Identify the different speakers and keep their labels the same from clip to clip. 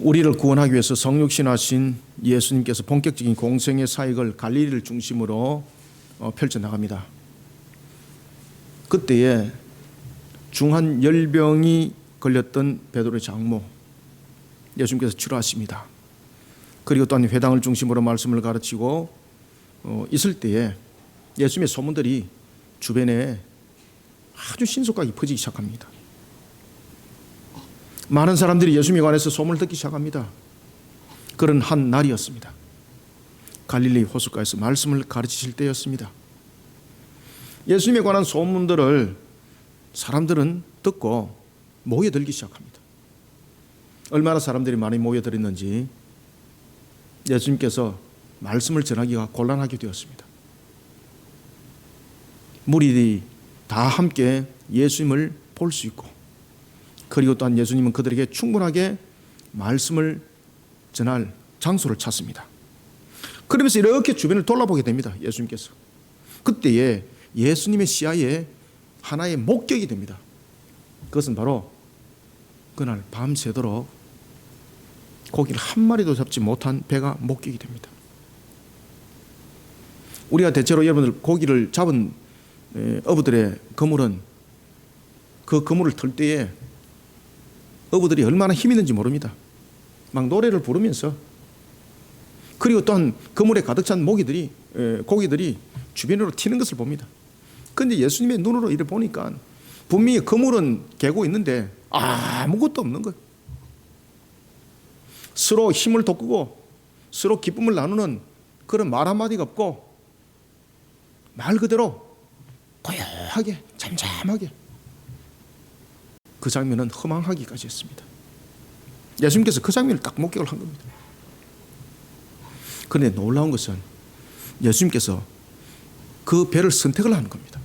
Speaker 1: 우리를 구원하기 위해서 성육신하신 예수님께서 본격적인 공생의 사역을 갈릴리를 중심으로 펼쳐나갑니다. 그때에 중한 열병이 걸렸던 베드로의 장모 예수님께서 치료하십니다. 그리고 또한 회당을 중심으로 말씀을 가르치고 있을 때에 예수님의 소문들이 주변에 아주 신속하게 퍼지기 시작합니다. 많은 사람들이 예수님에 관해서 소문을 듣기 시작합니다. 그런 한 날이었습니다. 갈릴리 호숫가에서 말씀을 가르치실 때였습니다. 예수님에 관한 소문들을 사람들은 듣고 모여들기 시작합니다. 얼마나 사람들이 많이 모여들었는지 예수님께서 말씀을 전하기가 곤란하게 되었습니다. 무리들이 다 함께 예수님을 볼 수 있고, 그리고 또한 예수님은 그들에게 충분하게 말씀을 전할 장소를 찾습니다. 그러면서 이렇게 주변을 돌아보게 됩니다. 예수님께서. 그때에 예수님의 시야에 하나의 목격이 됩니다. 그것은 바로 그날 밤새도록 고기를 한 마리도 잡지 못한 배가 목격이 됩니다. 우리가 대체로 여러분들 고기를 잡은 어부들의 그물은 그 그물을 틀 때에 어부들이 얼마나 힘이 있는지 모릅니다. 막 노래를 부르면서, 그리고 또한 그물에 가득 찬 고기들이 주변으로 튀는 것을 봅니다. 그런데 예수님의 눈으로 이를 보니까 분명히 그물은 개고 있는데 아무것도 없는 거예요. 서로 힘을 돋구고 서로 기쁨을 나누는 그런 말 한마디가 없고, 말 그대로 고요하게 잠잠하게, 그 장면은 허망하기까지 했습니다. 예수님께서 그 장면을 딱 목격을 한 겁니다. 그런데 놀라운 것은 예수님께서 그 배를 선택을 하는 겁니다.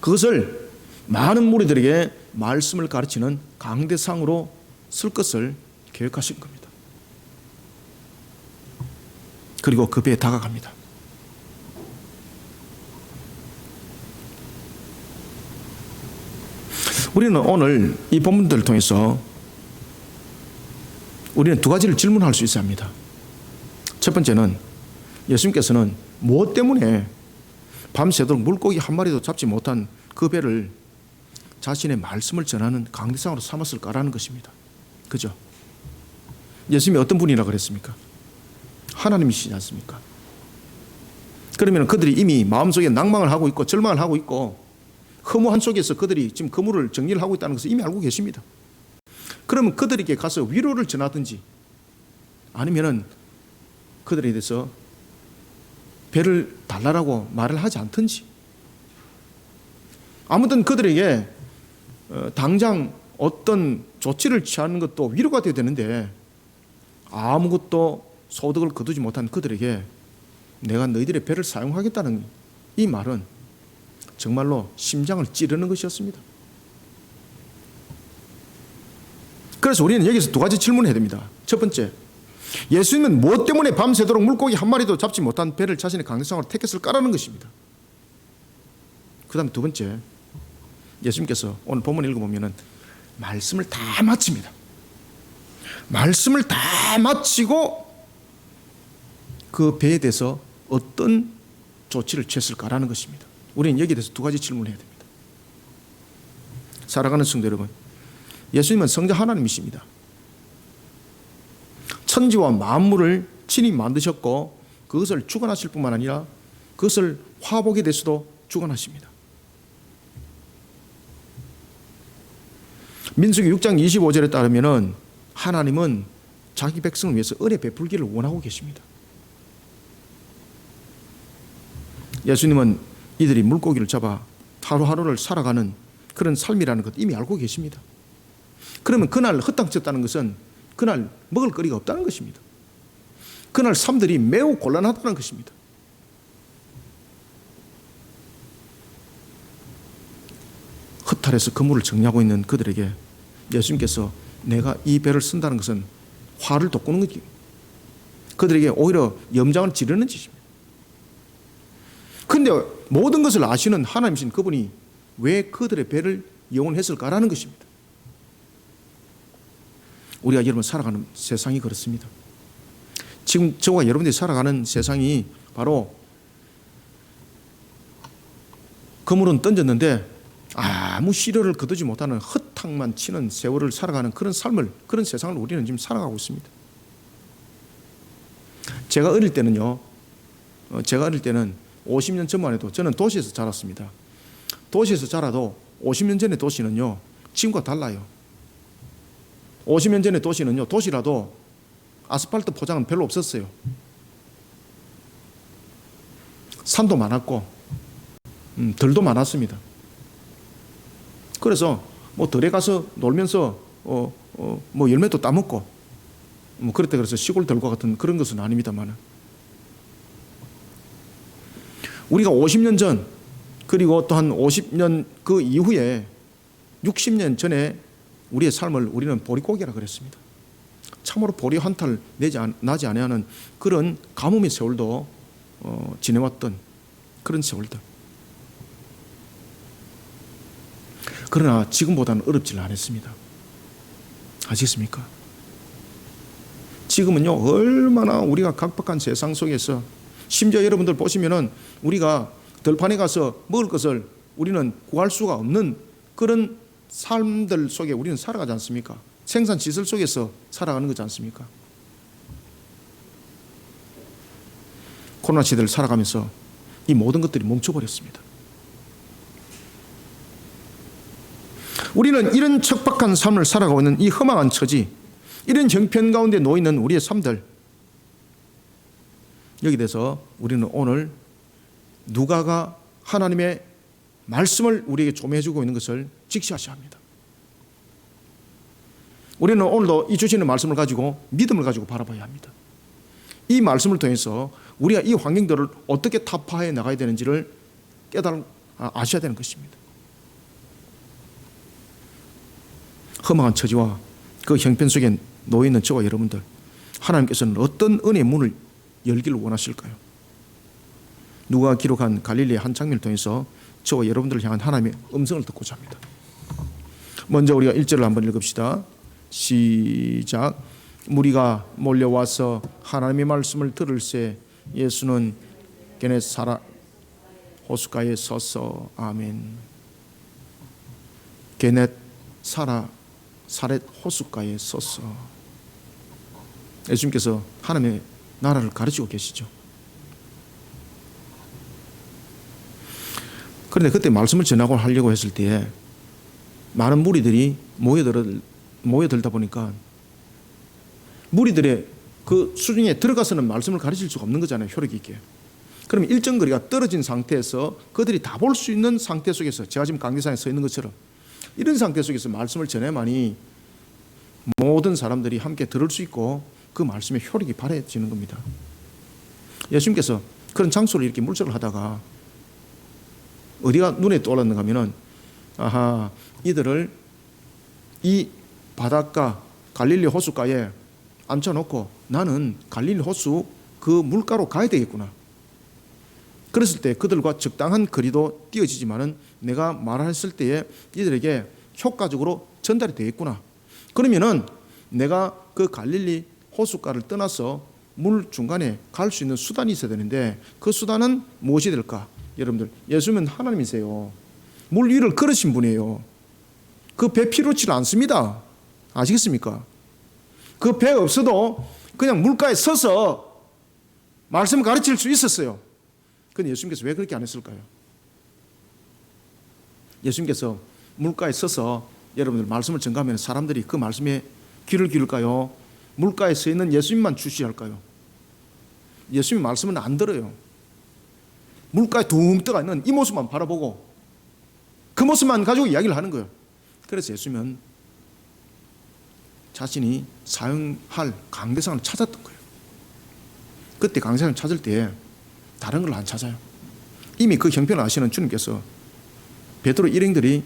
Speaker 1: 그것을 많은 무리들에게 말씀을 가르치는 강대상으로 쓸 것을 계획하신 겁니다. 그리고 그 배에 다가갑니다. 우리는 오늘 이 본문들을 통해서 우리는 두 가지를 질문할 수 있어야 합니다. 첫 번째는 예수님께서는 무엇 때문에 밤새도록 물고기 한 마리도 잡지 못한 그 배를 자신의 말씀을 전하는 강대상으로 삼았을까라는 것입니다. 그죠? 예수님이 어떤 분이라 그랬습니까? 하나님이시지 않습니까? 그러면 그들이 이미 마음속에 낭망을 하고 있고 절망을 하고 있고 허무한 속에서 그들이 지금 그물을 정리를 하고 있다는 것을 이미 알고 계십니다. 그러면 그들에게 가서 위로를 전하든지 아니면은 그들에 대해서 배를 달라라고 말을 하지 않든지, 아무튼 그들에게 당장 어떤 조치를 취하는 것도 위로가 되어야 되는데 아무것도 소득을 거두지 못한 그들에게 내가 너희들의 배를 사용하겠다는 이 말은 정말로 심장을 찌르는 것이었습니다. 그래서 우리는 여기서 두 가지 질문을 해야 됩니다. 첫 번째, 예수님은 무엇 때문에 밤새도록 물고기 한 마리도 잡지 못한 배를 자신의 강대상으로 택했을까라는 것입니다. 그 다음에 두 번째, 예수님께서 오늘 본문 읽어보면 말씀을 다 마칩니다. 말씀을 다 마치고 그 배에 대해서 어떤 조치를 취했을까라는 것입니다. 우리는 여기에 대해서 두 가지 질문을 해야 됩니다. 사랑하는 성도 여러분, 예수님은 성자 하나님이십니다. 천지와 만물을 친히 만드셨고 그것을 주관하실 뿐만 아니라 그것을 화복에 대해서도 주관하십니다. 민수기 6장 25절에 따르면 하나님은 자기 백성을 위해서 은혜 베풀기를 원하고 계십니다. 예수님은 이들이 물고기를 잡아 하루하루를 살아가는 그런 삶이라는 것 이미 알고 계십니다. 그러면 그날 헛당쳤다는 것은 그날 먹을 거리가 없다는 것입니다. 그날 삶들이 매우 곤란하다는 것입니다. 허탈해서 그물을 정리하고 있는 그들에게 예수님께서 내가 이 배를 쓴다는 것은 화를 돋구는 것이고 그들에게 오히려 염장을 지르는 짓입니다. 그런데 모든 것을 아시는 하나님이신 그분이 왜 그들의 배를 이용했을까라는 것입니다. 우리가 여러분 살아가는 세상이 그렇습니다. 지금 저와 여러분들이 살아가는 세상이 바로 그물은 던졌는데 아무 시료를 거두지 못하는 헛탕만 치는 세월을 살아가는 그런 삶을, 그런 세상을 우리는 지금 살아가고 있습니다. 제가 어릴 때는 50년 전만 해도 저는 도시에서 자랐습니다. 도시에서 자라도 50년 전의 도시는요, 지금과 달라요. 50년 전의 도시는요, 도시라도 아스팔트 포장은 별로 없었어요. 산도 많았고 들도 많았습니다. 그래서 뭐 들에 가서 놀면서 뭐 열매도 따먹고 뭐 그랬다 그래서 시골 들과 같은 그런 것은 아닙니다만, 우리가 50년 전 그리고 또 한 50년 그 이후에 60년 전에 우리의 삶을 우리는 보릿고개라 그랬습니다. 참으로 보리 한 탈 나지 아니하는 그런 가뭄의 세월도 지내왔던 그런 세월들. 그러나 지금보다는 어렵지는 않았습니다. 아시겠습니까? 지금은요, 얼마나 우리가 각박한 세상 속에서, 심지어 여러분들 보시면은 우리가 들판에 가서 먹을 것을 우리는 구할 수가 없는 그런 삶들 속에 우리는 살아가지 않습니까? 생산 시설 속에서 살아가는 거지 않습니까? 코로나 시대를 살아가면서 이 모든 것들이 멈춰버렸습니다. 우리는 이런 척박한 삶을 살아가고 있는 이 험악한 처지, 이런 형편 가운데 놓여있는 우리의 삶들, 여기 대해서 우리는 오늘 누가가 하나님의 말씀을 우리에게 조명해주고 있는 것을 직시하셔야 합니다. 우리는 오늘도 이 주시는 말씀을 가지고 믿음을 가지고 바라봐야 합니다. 이 말씀을 통해서 우리가 이 환경들을 어떻게 타파해 나가야 되는지를 아셔야 되는 것입니다. 험악한 처지와 그 형편 속에 놓여있는 저와 여러분들, 하나님께서는 어떤 은혜의 문을 열기를 원하실까요? 누가 기록한 갈릴리의 한 장면을 통해서 저와 여러분들을 향한 하나님의 음성을 듣고자 합니다. 먼저 우리가 1절을 한번 읽읍시다. 시작. 무리가 몰려와서 하나님의 말씀을 들을새 예수는 게네사렛 호숫가에 서서, 아멘. 게네사렛 호숫가에 서서 예수님께서 하나님의 나라를 가르치고 계시죠. 그런데 그때 말씀을 전하고 하려고 했을 때에 많은 무리들이 모여들다 보니까 무리들의 그 수준에 들어가서는 말씀을 가르칠 수가 없는 거잖아요, 효력 있게. 그러면 일정 거리가 떨어진 상태에서 그들이 다 볼 수 있는 상태 속에서, 제가 지금 강대상에 서 있는 것처럼 이런 상태 속에서 말씀을 전해야만이 모든 사람들이 함께 들을 수 있고 그 말씀의 효력이 발휘해지는 겁니다. 예수님께서 그런 장소를 이렇게 물색을 하다가 어디가 눈에 떠올랐는가 하면은, 아하, 이들을 이 바닷가 갈릴리 호숫가에 앉혀놓고 나는 갈릴리 호수 그 물가로 가야 되겠구나. 그랬을 때 그들과 적당한 거리도 띄어지지만은 내가 말했을 때에 이들에게 효과적으로 전달이 되겠구나. 그러면은 내가 그 갈릴리 호숫가를 떠나서 물 중간에 갈 수 있는 수단이 있어야 되는데 그 수단은 무엇이 될까? 여러분들, 예수님은 하나님이세요. 물 위를 걸으신 분이에요. 그 배 필요치 않습니다. 아시겠습니까? 그 배 없어도 그냥 물가에 서서 말씀을 가르칠 수 있었어요. 그런데 예수님께서 왜 그렇게 안 했을까요? 예수님께서 물가에 서서 여러분들 말씀을 전가하면 사람들이 그 말씀에 귀를 기울까요? 물가에 서 있는 예수님만 주시할까요? 예수님 말씀은 안 들어요. 물가에 둥 떠가 있는 이 모습만 바라보고 그 모습만 가지고 이야기를 하는 거예요. 그래서 예수님은 자신이 사용할 강대상을 찾았던 거예요. 그때 강대상을 찾을 때 다른 걸 안 찾아요. 이미 그 형편을 아시는 주님께서 베드로 일행들이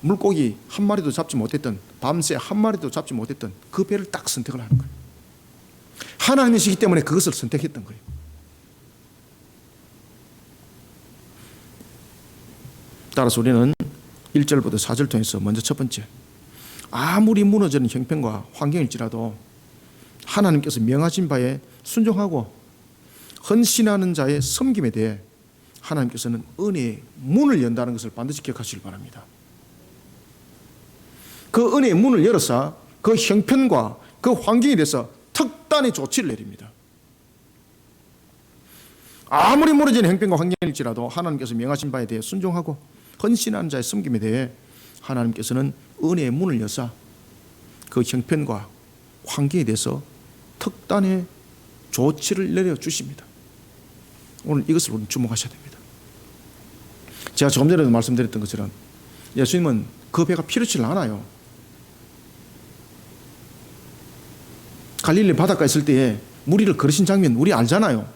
Speaker 1: 물고기 한 마리도 잡지 못했던, 밤새 한 마리도 잡지 못했던 그 배를 딱 선택을 하는 거예요. 하나님이시기 때문에 그것을 선택했던 거예요. 따라서 우리는 1절부터 4절 통해서 먼저 첫 번째, 아무리 무너지는 형편과 환경일지라도 하나님께서 명하신 바에 순종하고 헌신하는 자의 섬김에 대해 하나님께서는 은혜의 문을 연다는 것을 반드시 기억하시길 바랍니다. 그 은혜의 문을 열어서 그 형편과 그 환경에 대해서 특단의 조치를 내립니다. 아무리 무너지는 형편과 환경일지라도 하나님께서 명하신 바에 대해 순종하고 헌신하는 자의 섬김에 대해 하나님께서는 은혜의 문을 여사 그 형편과 환경에 대해서 특단의 조치를 내려주십니다. 오늘 이것을 우리는 주목하셔야 됩니다. 제가 조금 전에도 말씀드렸던 것처럼 예수님은 그 배가 필요치 않아요. 갈릴리 바닷가에 있을 때에 물 위를 걸으신 장면 우리 알잖아요.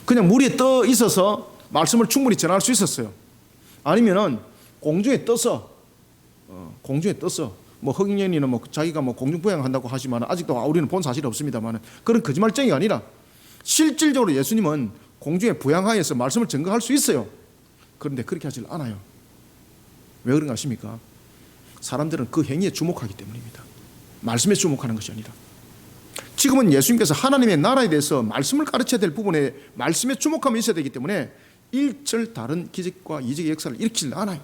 Speaker 1: 그냥 물 위에 떠 있어서 말씀을 충분히 전할 수 있었어요. 아니면은 공중에 떠서 뭐 흑인연이는 뭐 자기가 뭐 공중부양한다고 하지만 아직도 우리는 본 사실이 없습니다만 그런 거짓말쟁이가 아니라 실질적으로 예수님은 공중에 부양하여서 말씀을 증거할 수 있어요. 그런데 그렇게 하질 않아요. 왜 그런가 아십니까? 사람들은 그 행위에 주목하기 때문입니다. 말씀에 주목하는 것이 아니라. 지금은 예수님께서 하나님의 나라에 대해서 말씀을 가르쳐야 될 부분에 말씀에 주목하면 있어야 되기 때문에 일절 다른 기적과 이적의 역사를 일으키지 않아요.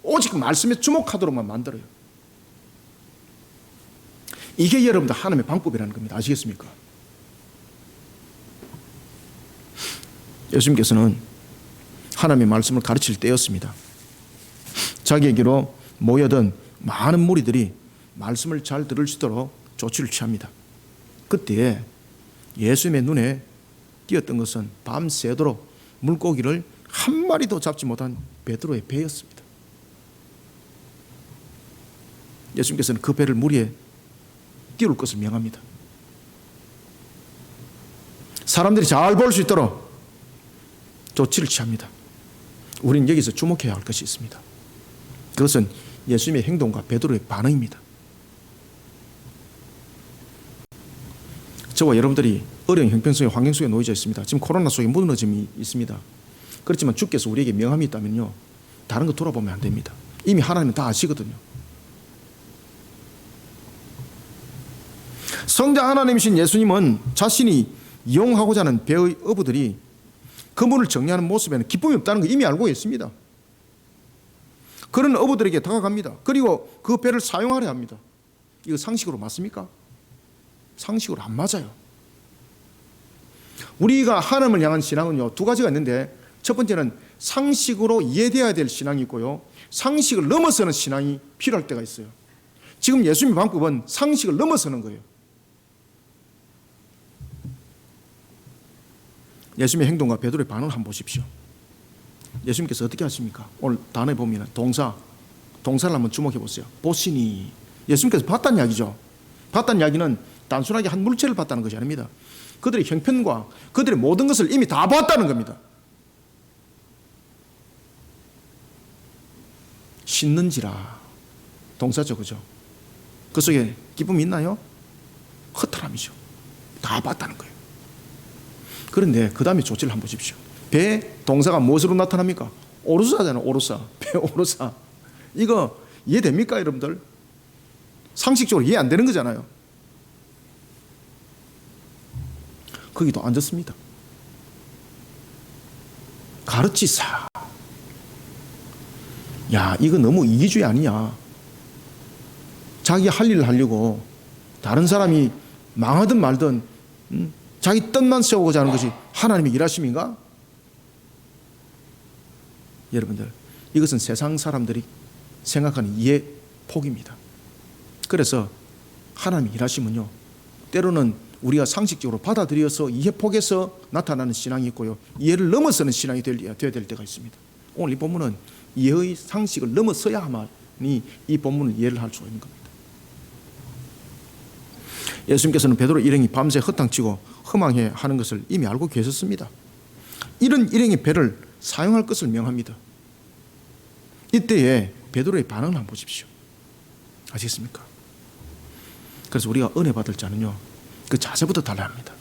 Speaker 1: 오직 말씀에 주목하도록만 만들어요. 이게 여러분들 하나님의 방법이라는 겁니다. 아시겠습니까? 예수님께서는 하나님의 말씀을 가르칠 때였습니다. 자기에게로 모여든 많은 무리들이 말씀을 잘 들을 수 있도록 조치를 취합니다. 그때 예수님의 눈에 띄었던 것은 밤새도록 물고기를 한 마리도 잡지 못한 베드로의 배였습니다. 예수님께서는 그 배를 물 위에 띄울 것을 명합니다. 사람들이 잘 볼 수 있도록 조치를 취합니다. 우리는 여기서 주목해야 할 것이 있습니다. 그것은 예수님의 행동과 베드로의 반응입니다. 저와 여러분들이 어려운 형편성의 환경 속에 놓여져 있습니다. 지금 코로나 속에 무너짐이 있습니다. 그렇지만 주께서 우리에게 명함이 있다면요, 다른 거 돌아보면 안 됩니다. 이미 하나님은 다 아시거든요. 성자 하나님이신 예수님은 자신이 이용하고자 하는 배의 어부들이 그 문을 정리하는 모습에는 기쁨이 없다는 거 이미 알고 있습니다. 그런 어부들에게 다가갑니다. 그리고 그 배를 사용하려 합니다. 이거 상식으로 맞습니까? 상식으로 안 맞아요. 우리가 하나님을 향한 신앙은요, 두 가지가 있는데 첫 번째는 상식으로 이해되어야 될 신앙이 있고요, 상식을 넘어서는 신앙이 필요할 때가 있어요. 지금 예수님의 방법은 상식을 넘어서는 거예요. 예수님의 행동과 베드로의 반응을 한번 보십시오. 예수님께서 어떻게 하십니까? 오늘 단어에 보면 동사를 한번 주목해 보세요. 보시니. 예수님께서 봤다는 이야기죠. 봤다는 이야기는 단순하게 한 물체를 봤다는 것이 아닙니다. 그들의 형편과 그들의 모든 것을 이미 다 봤다는 겁니다. 씻는지라. 동사죠, 그죠? 그 속에 기쁨이 있나요? 허탈함이죠. 다 봤다는 거예요. 그런데 그 다음에 조치를 한번 보십시오. 배 동사가 무엇으로 나타납니까? 오르사잖아요. 오르사. 배 오르사. 이거 이해됩니까, 여러분들? 상식적으로 이해 안 되는 거잖아요. 거기도 앉았습니다. 가르치사. 야, 이거 너무 이기주의 아니냐. 자기 할 일을 하려고 다른 사람이 망하든 말든 자기 뜻만 세우고자 하는 것이 하나님의 일하심인가? 여러분들, 이것은 세상 사람들이 생각하는 이해 폭입니다. 그래서 하나님의 일하심은요, 때로는 우리가 상식적으로 받아들여서 이해 폭에서 나타나는 신앙이 있고요, 이해를 넘어서는 신앙이 되어야 될 때가 있습니다. 오늘 이 본문은 이해의 상식을 넘어서야만이 이 본문을 이해를 할 수가 있는 겁니다. 예수님께서는 베드로 일행이 밤새 허탕치고 허망해 하는 것을 이미 알고 계셨습니다. 이런 일행의 배를 사용할 것을 명합니다. 이때에 베드로의 반응을 한번 보십시오. 아시겠습니까? 그래서 우리가 은혜 받을 자는요, 그 자세부터 달라야 합니다.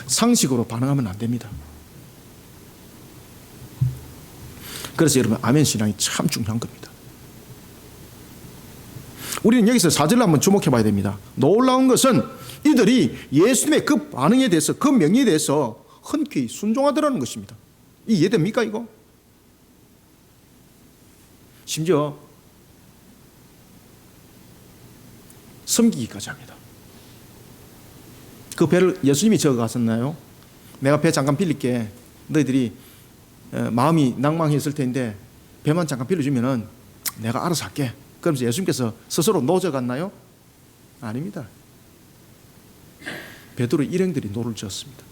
Speaker 1: 상식으로 반응하면 안 됩니다. 그래서 여러분, 아멘 신앙이 참 중요한 겁니다. 우리는 여기서 4절을 한번 주목해 봐야 됩니다. 놀라운 것은 이들이 예수님의 그 반응에 대해서, 그 명령에 대해서 흔쾌히 순종하더라는 것입니다. 이해됩니까 이거? 심지어 섬기기까지 합니다. 그 배를 예수님이 저어 갔었나요? 내가 배 잠깐 빌릴게. 너희들이 마음이 낭망했을 텐데 배만 잠깐 빌려주면은 내가 알아서 할게. 그러면서 예수님께서 스스로 노저 갔나요? 아닙니다. 베드로 일행들이 노를 지었습니다.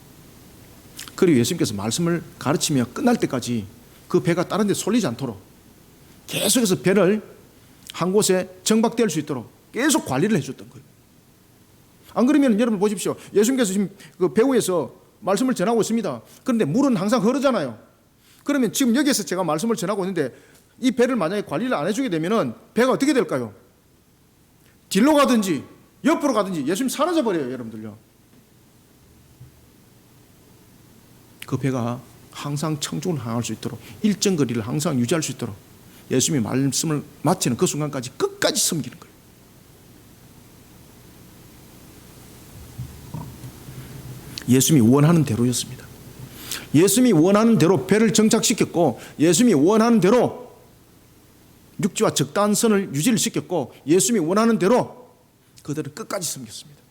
Speaker 1: 그리고 예수님께서 말씀을 가르치며 끝날 때까지 그 배가 다른 데 쏠리지 않도록 계속해서 배를 한 곳에 정박될 수 있도록 계속 관리를 해줬던 거예요. 안 그러면 여러분 보십시오. 예수님께서 지금 그 배후에서 말씀을 전하고 있습니다. 그런데 물은 항상 흐르잖아요. 그러면 지금 여기에서 제가 말씀을 전하고 있는데 이 배를 만약에 관리를 안 해주게 되면은 배가 어떻게 될까요? 뒤로 가든지 옆으로 가든지 예수님 사라져 버려요, 여러분들요. 그 배가 항상 청중을 향할 수 있도록 일정 거리를 항상 유지할 수 있도록 예수님이 말씀을 마치는 그 순간까지 끝까지 섬기는 거예요. 예수님이 원하는 대로였습니다. 예수님이 원하는 대로 배를 정착시켰고 예수님이 원하는 대로 육지와 적당한 선을 유지를 시켰고 예수님이 원하는 대로 그들을 끝까지 섬겼습니다.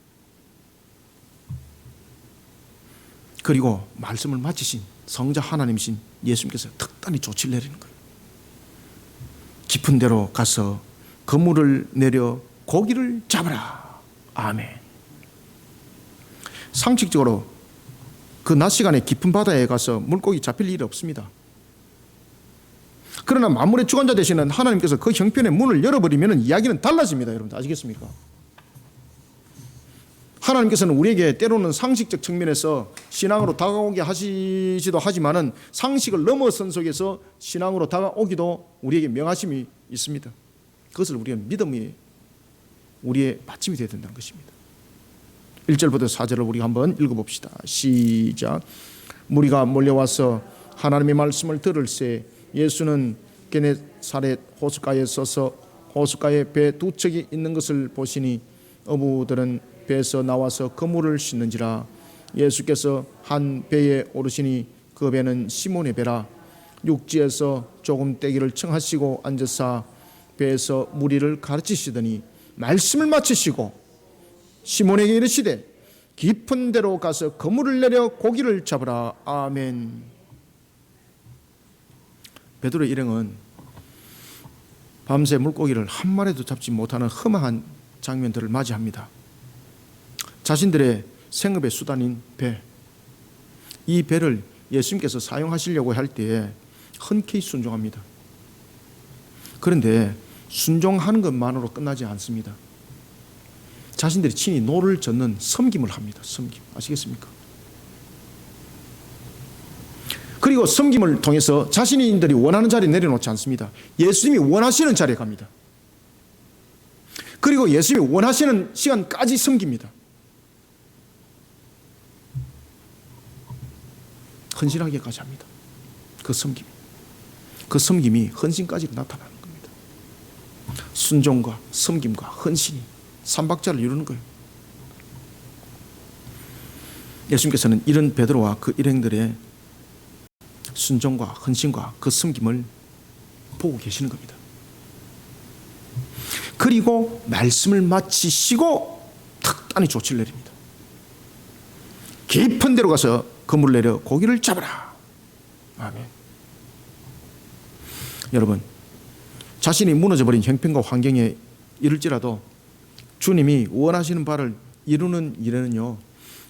Speaker 1: 그리고 말씀을 마치신 성자 하나님이신 예수님께서 특단히 조치를 내리는 거예요. 깊은 데로 가서 그물을 내려 고기를 잡아라. 아멘. 상식적으로 그 낮 시간에 깊은 바다에 가서 물고기 잡힐 일이 없습니다. 그러나 만물의 주관자 되시는 하나님께서 그 형편의 문을 열어버리면 이야기는 달라집니다. 여러분 아시겠습니까? 하나님께서는 우리에게 때로는 상식적 측면에서 신앙으로 다가오게 하시지도 하지만은 상식을 넘어선 속에서 신앙으로 다가오기도 우리에게 명하심이 있습니다. 그것을 우리가 믿음이 우리의 받침이 되어야 된다는 것입니다. 1절부터 4절을 우리가 한번 읽어봅시다. 시작. 무리가 몰려와서 하나님의 말씀을 들을새 예수는 게네사렛 호숫가에 서서 호숫가에 배 두 척이 있는 것을 보시니 어부들은 배에서 나와서 그물을 씻는지라. 예수께서 한 배에 오르시니 그 배는 시몬의 배라. 육지에서 조금 떼기를 청하시고 앉으사 배에서 무리를 가르치시더니 말씀을 마치시고 시몬에게 이르시되 깊은 데로 가서 그물을 내려 고기를 잡으라. 아멘. 베드로 일행은 밤새 물고기를 한 마리도 잡지 못하는 험한 장면들을 맞이합니다. 자신들의 생업의 수단인 배, 이 배를 예수님께서 사용하시려고 할 때에 흔쾌히 순종합니다. 그런데 순종하는 것만으로 끝나지 않습니다. 자신들이 친히 노를 젓는 섬김을 합니다. 섬김. 아시겠습니까? 그리고 섬김을 통해서 자신들이 원하는 자리에 내려놓지 않습니다. 예수님이 원하시는 자리에 갑니다. 그리고 예수님이 원하시는 시간까지 섬깁니다. 헌신하기까지 합니다. 그 섬김이 헌신까지 나타나는 겁니다. 순종과 섬김과 헌신이 삼박자를 이루는 거예요. 예수님께서는 이런 베드로와 그 일행들의 순종과 헌신과 그 섬김을 보고 계시는 겁니다. 그리고 말씀을 마치시고 특단히 조치를 내립니다. 깊은 데로 가서 그물을 내려 고기를 잡아라. 아멘. 여러분, 자신이 무너져버린 형편과 환경에 이를지라도 주님이 원하시는 바를 이루는 일에는요,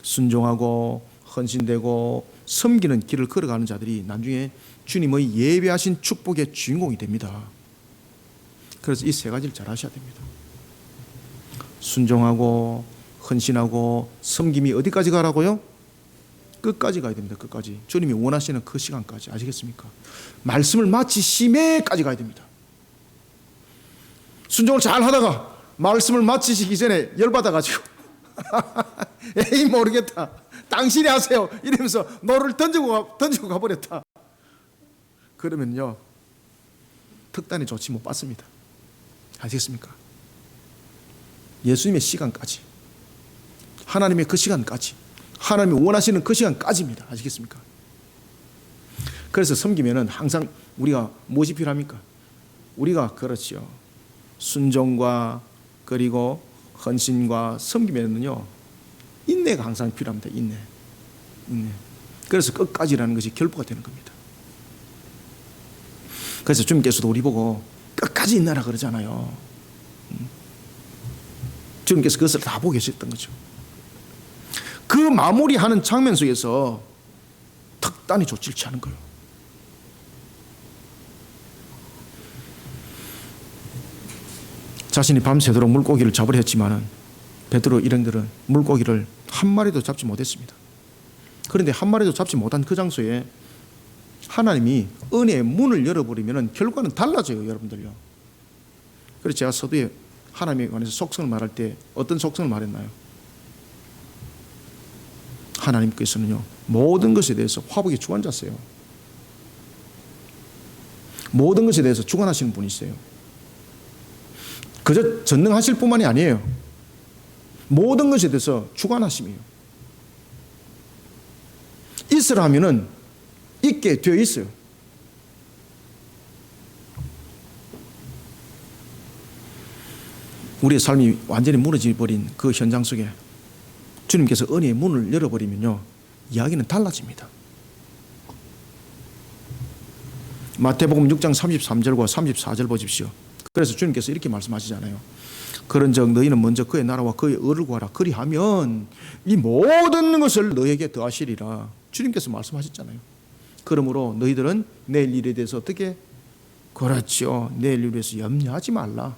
Speaker 1: 순종하고 헌신되고 섬기는 길을 걸어가는 자들이 나중에 주님의 예배하신 축복의 주인공이 됩니다. 그래서 이 세 가지를 잘 하셔야 됩니다. 순종하고 헌신하고 섬김이 어디까지 가라고요? 끝까지 가야 됩니다. 끝까지. 주님이 원하시는 그 시간까지. 아시겠습니까? 말씀을 마치심에까지 가야 됩니다. 순종을 잘 하다가 말씀을 마치시기 전에 열받아가지고 에이 모르겠다, 당신이 하세요 이러면서 노를 던지고 가버렸다. 그러면요 특단의 조치 못 받습니다. 아시겠습니까? 예수님의 시간까지, 하나님의 그 시간까지, 하나님이 원하시는 그 시간까지입니다. 아시겠습니까? 그래서 섬기면은 항상 우리가 무엇이 필요합니까? 우리가 그렇죠. 순종과 그리고 헌신과 섬기면은요, 인내가 항상 필요합니다. 인내. 그래서 끝까지라는 것이 결부가 되는 겁니다. 그래서 주님께서도 우리 보고 끝까지 인내라 그러잖아요. 주님께서 그것을 다 보고 계셨던 거죠. 그 마무리하는 장면 속에서 특단의 조치를 취하는 거예요. 자신이 밤새도록 물고기를 잡으려 했지만은 베드로 일행들은 물고기를 한 마리도 잡지 못했습니다. 그런데 한 마리도 잡지 못한 그 장소에 하나님이 은혜의 문을 열어버리면 결과는 달라져요, 여러분들요. 그래서 제가 서두에 하나님에 관해서 속성을 말할 때 어떤 속성을 말했나요? 하나님께서는요, 모든 것에 대해서 화복의 주관자세요. 모든 것에 대해서 주관하시는 분이세요. 그저 전능하실 뿐만이 아니에요. 모든 것에 대해서 주관하심이에요. 있으라 하면은 있게 되어 있어요. 우리의 삶이 완전히 무너져버린 그 현장 속에 주님께서 은혜의 문을 열어버리면요, 이야기는 달라집니다. 마태복음 6장 33절과 34절 보십시오. 그래서 주님께서 이렇게 말씀하시잖아요. 그런즉 너희는 먼저 그의 나라와 그의 의를 구하라. 그리하면 이 모든 것을 너희에게 더하시리라. 주님께서 말씀하셨잖아요. 그러므로 너희들은 내일 일에 대해서 어떻게? 그렇죠. 내일 일에 대해서 염려하지 말라.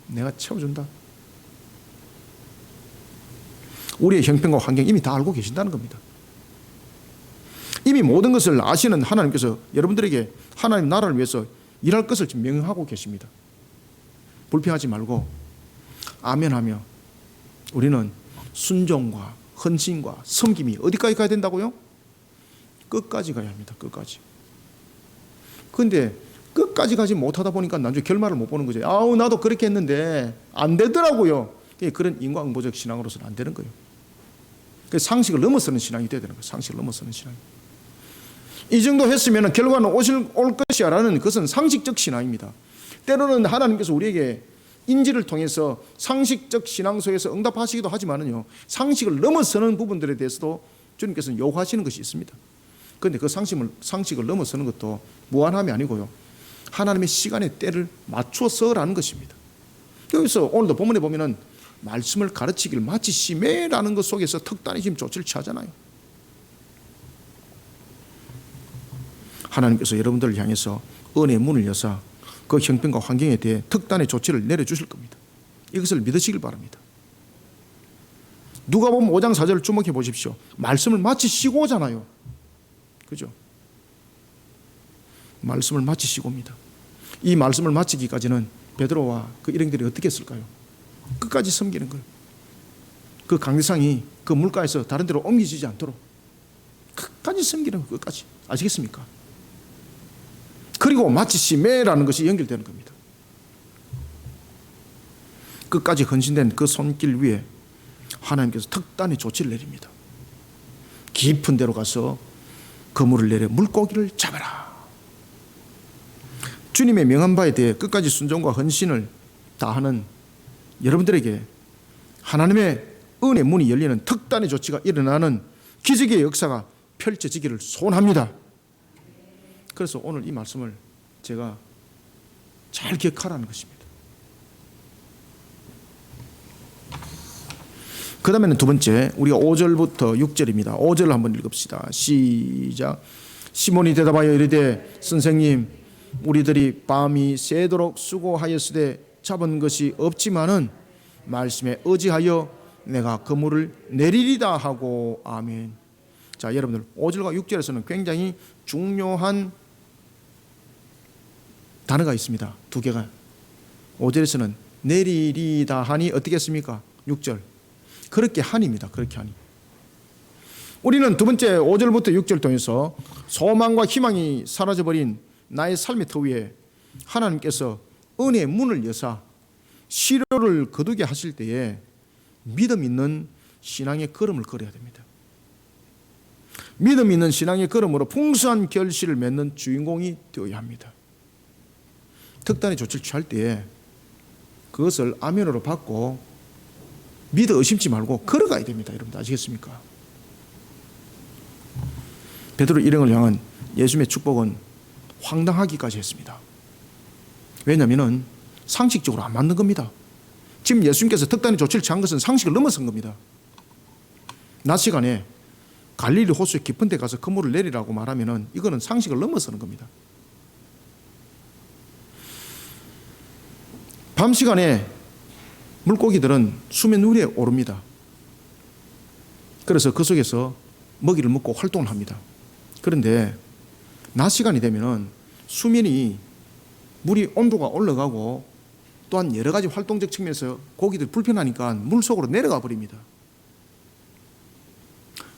Speaker 1: 내가 채워준다. 우리의 형편과 환경 이미 다 알고 계신다는 겁니다. 이미 모든 것을 아시는 하나님께서 여러분들에게 하나님 나라를 위해서 일할 것을 지금 명령하고 계십니다. 불평하지 말고 아멘하며 우리는 순종과 헌신과 섬김이 어디까지 가야 된다고요? 끝까지 가야 합니다. 끝까지. 그런데 끝까지 가지 못하다 보니까 나중에 결말을 못 보는 거죠. 아우, 나도 그렇게 했는데 안 되더라고요. 그런 인과응보적 신앙으로서는 안 되는 거예요. 상식을 넘어서는 신앙이 돼야 되는 거예요. 상식을 넘어서는 신앙. 이 정도 했으면 결과는 올 것이야라는 그것은 상식적 신앙입니다. 때로는 하나님께서 우리에게 인지를 통해서 상식적 신앙 속에서 응답하시기도 하지만은요, 상식을 넘어서는 부분들에 대해서도 주님께서는 요구하시는 것이 있습니다. 그런데 그 상식을 넘어서는 것도 무한함이 아니고요, 하나님의 시간의 때를 맞춰서라는 것입니다. 여기서 오늘도 본문에 보면은 말씀을 가르치기를 마치심에라는 것 속에서 특단의 지금 조치를 취하잖아요. 하나님께서 여러분들을 향해서 은혜의 문을 여사 그 형편과 환경에 대해 특단의 조치를 내려주실 겁니다. 이것을 믿으시길 바랍니다. 누가복음 5장 4절을 주목해 보십시오. 말씀을 마치시고잖아요. 그죠? 말씀을 마치시고입니다. 이 말씀을 마치기까지는 베드로와 그 일행들이 어떻게 했을까요? 끝까지 섬기는 거예요. 그 강대상이 그 물가에서 다른 데로 옮겨지지 않도록 끝까지 섬기는 거예요. 끝까지. 아시겠습니까? 그리고 마치심에라는 것이 연결되는 겁니다. 끝까지 헌신된 그 손길 위에 하나님께서 특단의 조치를 내립니다. 깊은 데로 가서 그물을 내려 물고기를 잡아라. 주님의 명한 바에 대해 끝까지 순종과 헌신을 다하는 여러분들에게 하나님의 은혜 문이 열리는 특단의 조치가 일어나는 기적의 역사가 펼쳐지기를 소원합니다. 그래서 오늘 이 말씀을 제가 잘 기억하라는 것입니다. 그 다음에는 두 번째, 우리가 5절부터 6절입니다. 5절을 한번 읽읍시다. 시작. 시몬이 대답하여 이르되 선생님, 우리들이 밤이 새도록 수고하였으되 잡은 것이 없지만은 말씀에 의지하여 내가 그물을 내리리다 하고. 아멘. 자, 여러분들 5절과 6절에서는 굉장히 중요한 단어가 있습니다. 두 개가. 5절에서는 내리리다 하니 어떻게 했습니까? 6절 그렇게 하니입니다. 그렇게 하니. 우리는 두 번째 5절부터 6절 통해서 소망과 희망이 사라져버린 나의 삶의 터 위에 하나님께서 은혜의 문을 여사 시료를 거두게 하실 때에 믿음 있는 신앙의 걸음을 걸어야 됩니다. 믿음 있는 신앙의 걸음으로 풍성한 결실을 맺는 주인공이 되어야 합니다. 특단의 조치를 취할 때에 그것을 아멘으로 받고 믿어 의심치 말고 걸어가야 됩니다. 여러분들 아시겠습니까? 베드로 일행을 향한 예수님의 축복은 황당하기까지 했습니다. 왜냐하면 상식적으로 안 맞는 겁니다. 지금 예수님께서 특단의 조치를 취한 것은 상식을 넘어선 겁니다. 낮 시간에 갈릴리 호수의 깊은 데 가서 그물을 내리라고 말하면 이거는 상식을 넘어서는 겁니다. 밤 시간에 물고기들은 수면 위에 오릅니다. 그래서 그 속에서 먹이를 먹고 활동을 합니다. 그런데 낮 시간이 되면 수면이 물이 온도가 올라가고 또한 여러 가지 활동적 측면에서 고기들이 불편하니까 물속으로 내려가 버립니다.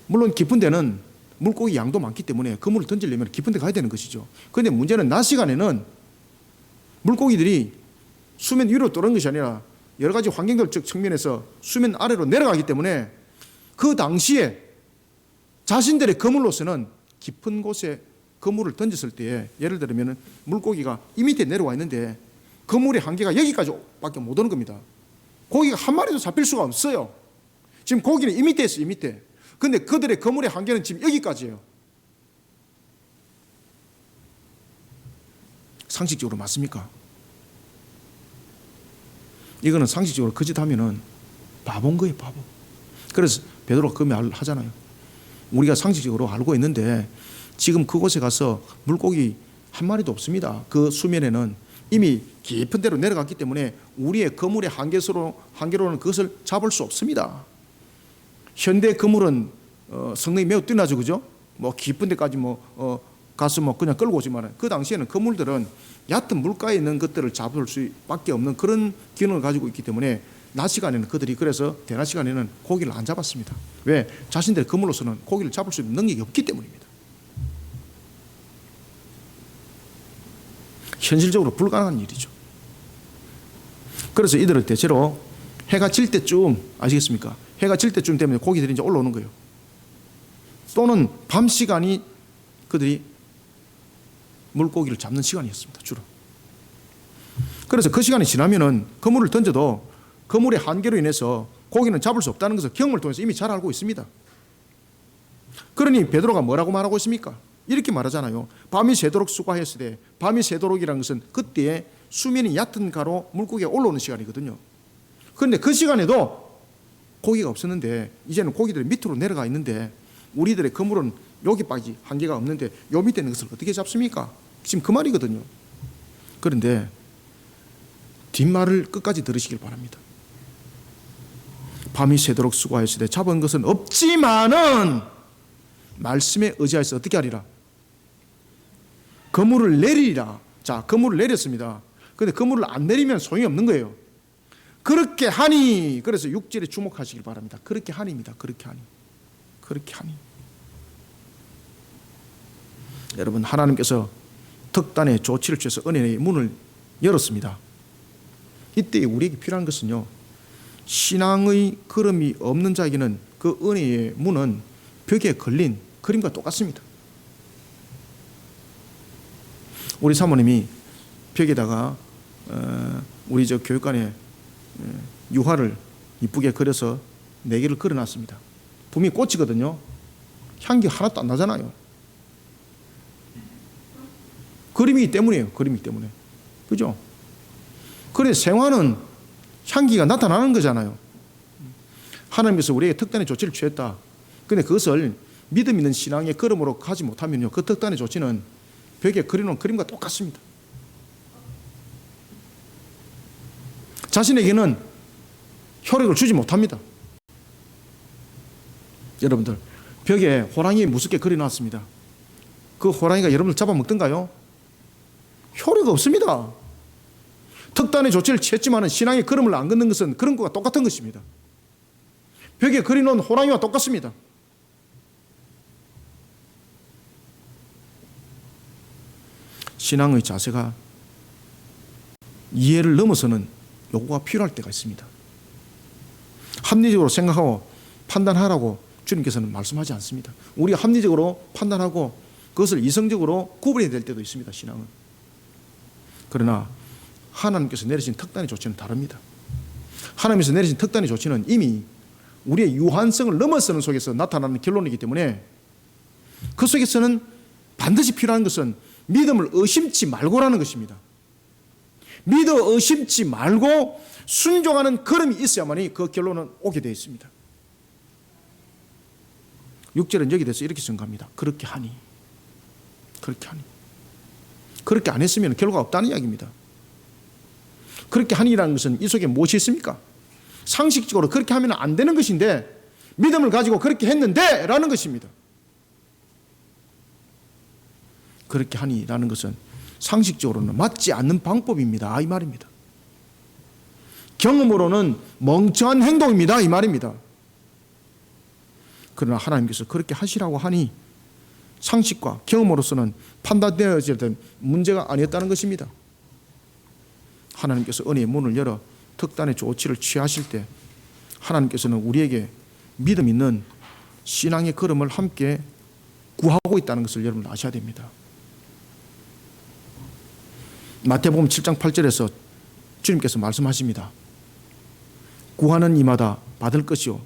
Speaker 1: 물론 깊은 데는 물고기 양도 많기 때문에 그물을 던지려면 깊은 데 가야 되는 것이죠. 그런데 문제는 낮 시간에는 물고기들이 수면 위로 떠오르는 것이 아니라 여러 가지 환경적 측면에서 수면 아래로 내려가기 때문에 그 당시에 자신들의 그물로서는 깊은 곳에 그물을 던졌을 때에 예를 들면 물고기가 이 밑에 내려와 있는데 그물의 한계가 여기까지밖에 못 오는 겁니다. 고기가 한 마리도 잡힐 수가 없어요. 지금 고기는 이 밑에 있어요. 이 밑에. 근데 그들의 그물의 한계는 지금 여기까지예요. 상식적으로 맞습니까? 이거는 상식적으로 거짓하면은 바본 거예요, 바보. 그래서 베드로가 그 말을 하잖아요. 우리가 상식적으로 알고 있는데 지금 그곳에 가서 물고기 한 마리도 없습니다. 그 수면에는 이미 깊은 데로 내려갔기 때문에 우리의 그물의 한계로는 그것을 잡을 수 없습니다. 현대 그물은 성능이 매우 뛰어나죠, 그죠? 뭐 깊은 데까지 가서 그냥 끌고 오지만 그 당시에는 그물들은 얕은 물가에 있는 것들을 잡을 수밖에 없는 그런 기능을 가지고 있기 때문에 낮 시간에는 그들이 그래서 대낮 시간에는 고기를 안 잡았습니다. 왜? 자신들의 그물로서는 고기를 잡을 수 있는 능력이 없기 때문입니다. 현실적으로 불가능한 일이죠. 그래서 이들은 대체로 해가 질 때쯤 아시겠습니까? 해가 질 때쯤 되면 고기들이 이제 올라오는 거예요. 또는 밤 시간이 그들이 물고기를 잡는 시간이었습니다. 주로. 그래서 그 시간이 지나면은 그물을 던져도 그물의 한계로 인해서 고기는 잡을 수 없다는 것을 경험을 통해서 이미 잘 알고 있습니다. 그러니 베드로가 뭐라고 말하고 있습니까? 이렇게 말하잖아요. 밤이 새도록 수고하였으되, 밤이 새도록이라는 것은 그때에 수면이 얕은 가로 물고기가 올라오는 시간이거든요. 그런데 그 시간에도 고기가 없었는데 이제는 고기들이 밑으로 내려가 있는데 우리들의 그물은 여기까지 한계가 없는데 요 밑에 있는 것을 어떻게 잡습니까? 지금 그 말이거든요. 그런데 뒷말을 끝까지 들으시길 바랍니다. 밤이 새도록 수고하였으되 잡은 것은 없지만은 말씀에 의지하여서 어떻게 하리라? 그물을 내리리라. 자, 그물을 내렸습니다. 그런데 그물을 안 내리면 소용이 없는 거예요. 그렇게 하니, 그래서 6절에 주목하시길 바랍니다. 그렇게 하니입니다. 그렇게 하니. 그렇게 하니. 여러분, 하나님께서 특단의 조치를 취해서 은혜의 문을 열었습니다. 이때 우리에게 필요한 것은요, 신앙의 걸음이 없는 자에게는 그 은혜의 문은 벽에 걸린 그림과 똑같습니다. 우리 사모님이 벽에다가 우리 저 교육관에 유화를 이쁘게 그려서 4개를 그려놨습니다. 분명히 꽃이거든요. 향기 하나도 안 나잖아요. 그림이기 때문이에요. 그림이기 때문에. 그죠? 그래 생화는 향기가 나타나는 거잖아요. 하나님께서 우리에게 특단의 조치를 취했다. 그런데 그것을 믿음 있는 신앙의 걸음으로 가지 못하면요, 그 특단의 조치는 벽에 그려놓은 그림과 똑같습니다. 자신에게는 효력을 주지 못합니다. 여러분들, 벽에 호랑이 무섭게 그려놨습니다. 그 호랑이가 여러분을 잡아먹던가요? 효력 없습니다. 특단의 조치를 취했지만 신앙의 걸음을 안 걷는 것은 그런 것과 똑같은 것입니다. 벽에 그려놓은 호랑이와 똑같습니다. 신앙의 자세가 이해를 넘어서는 요구가 필요할 때가 있습니다. 합리적으로 생각하고 판단하라고 주님께서는 말씀하지 않습니다. 우리가 합리적으로 판단하고 그것을 이성적으로 구분해야 될 때도 있습니다. 신앙은. 그러나 하나님께서 내리신 특단의 조치는 다릅니다. 하나님께서 내리신 특단의 조치는 이미 우리의 유한성을 넘어서는 속에서 나타나는 결론이기 때문에 그 속에서는 반드시 필요한 것은 믿음을 의심치 말고라는 것입니다. 믿어 의심치 말고 순종하는 걸음이 있어야만이 그 결론은 오게 되어 있습니다. 6절은 여기 대해서 이렇게 생각합니다. 그렇게 하니. 그렇게 안 했으면 결과가 없다는 이야기입니다. 그렇게 하니라는 것은 이 속에 무엇이 있습니까? 상식적으로 그렇게 하면 안 되는 것인데 믿음을 가지고 그렇게 했는데 라는 것입니다. 그렇게 하니라는 것은 상식적으로는 맞지 않는 방법입니다. 이 말입니다. 경험으로는 멍청한 행동입니다. 이 말입니다. 그러나 하나님께서 그렇게 하시라고 하니 상식과 경험으로서는 판단되어져야 될 문제가 아니었다는 것입니다. 하나님께서 은혜의 문을 열어 특단의 조치를 취하실 때 하나님께서는 우리에게 믿음 있는 신앙의 걸음을 함께 구하고 있다는 것을 여러분 아셔야 됩니다. 마태복음 7장 8절에서 주님께서 말씀하십니다. 구하는 이마다 받을 것이요